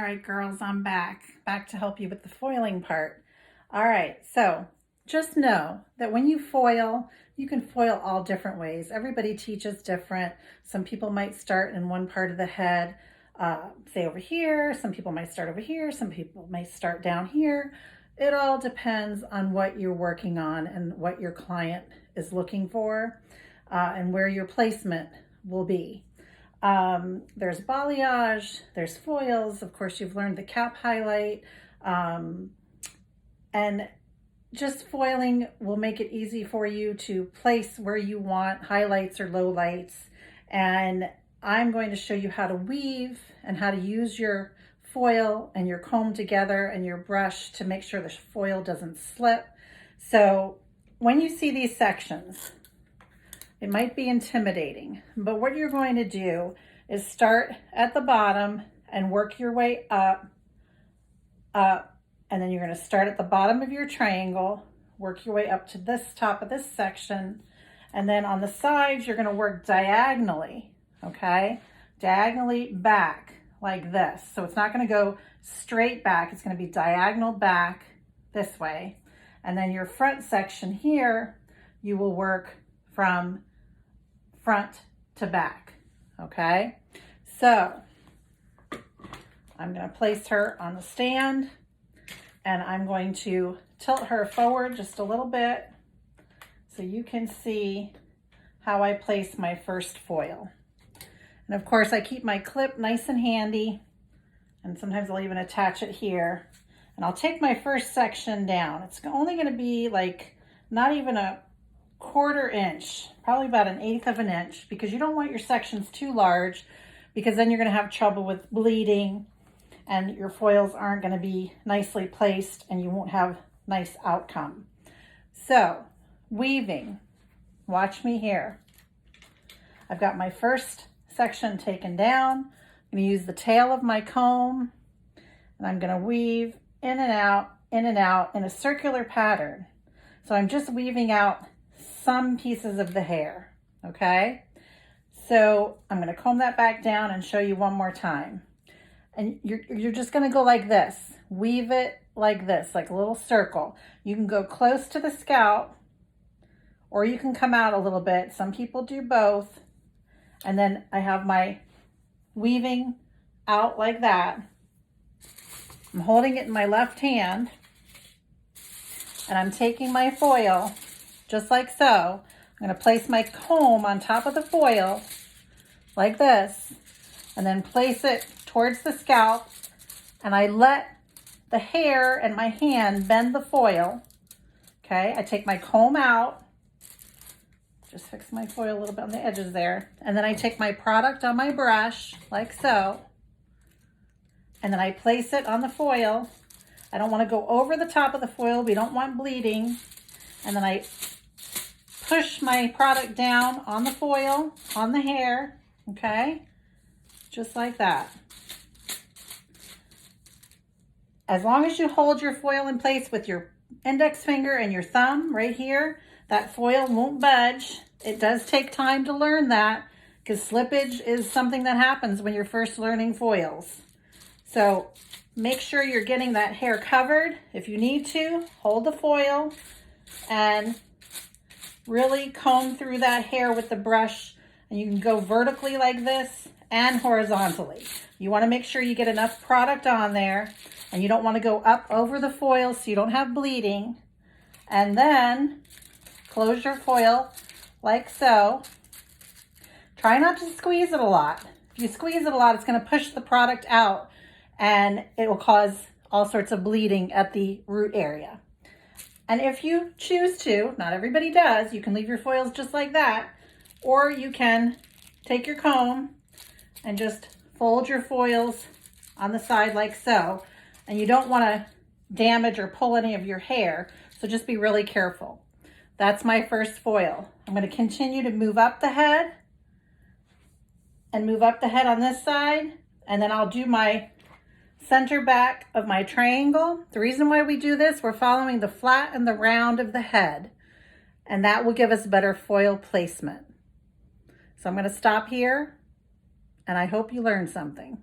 right, girls, I'm back to help you with the foiling part. All right, so just know that when you foil, you can foil all different ways. Everybody teaches different. Some people might start in one part of the head, say over here. Some people might start over here. Some people might start down here. It all depends on what you're working on and what your client is looking for, and where your placement will be. There's balayage, there's foils. Of course, you've learned the cap highlight, and just foiling will make it easy for you to place where you want highlights or lowlights. And I'm going to show you how to weave and how to use your foil and your comb together and your brush to make sure the foil doesn't slip. So when you see these sections, it might be intimidating, but what you're going to do is start at the bottom and work your way up, and then you're going to start at the bottom of your triangle, work your way up to this top of this section, and then on the sides, you're going to work diagonally, okay? Diagonally back like this. So it's not going to go straight back. It's going to be diagonal back this way. And then your front section here, you will work from front to back, okay? So I'm gonna place her on the stand and I'm going to tilt her forward just a little bit so you can see how I place my first foil. And of course I keep my clip nice and handy, and sometimes I'll even attach it here. And I'll take my first section down. It's only gonna be like not even a 1/4 inch, probably about 1/8 of an inch, because you don't want your sections too large, because then you're going to have trouble with bleeding and your foils aren't going to be nicely placed and you won't have nice outcome. So weaving, watch me here. I've got my first section taken down. I'm going to use the tail of my comb and I'm going to weave in and out in a circular pattern. So I'm just weaving out some pieces of the hair, okay? So I'm gonna comb that back down and show you one more time. And you're just gonna go like this. Weave it like this, like a little circle. You can go close to the scalp or you can come out a little bit. Some people do both. And then I have my weaving out like that. I'm holding it in my left hand and I'm taking my foil just like so. I'm going to place my comb on top of the foil like this and then place it towards the scalp, and I let the hair and my hand bend the foil. Okay, I take my comb out, just fix my foil a little bit on the edges there, and then I take my product on my brush like so, and then I place it on the foil. I don't want to go over the top of the foil. We don't want bleeding. And then I push my product down on the foil, on the hair, okay? Just like that. As long as you hold your foil in place with your index finger and your thumb right here, that foil won't budge. It does take time to learn that, because slippage is something that happens when you're first learning foils. So make sure you're getting that hair covered. If you need to, hold the foil and really comb through that hair with the brush, and you can go vertically like this and horizontally. You want to make sure you get enough product on there, and you don't want to go up over the foil so you don't have bleeding. And then close your foil like so. Try not to squeeze it a lot. If you squeeze it a lot, it's going to push the product out and it will cause all sorts of bleeding at the root area. And if you choose to, not everybody does, you can leave your foils just like that, or you can take your comb and just fold your foils on the side like so. And you don't want to damage or pull any of your hair, so just be really careful. That's my first foil. I'm going to continue to move up the head and move up the head on this side, and then I'll do my center back of my triangle. The reason why we do this, we're following the flat and the round of the head, and that will give us better foil placement. So I'm going to stop here, and I hope you learned something.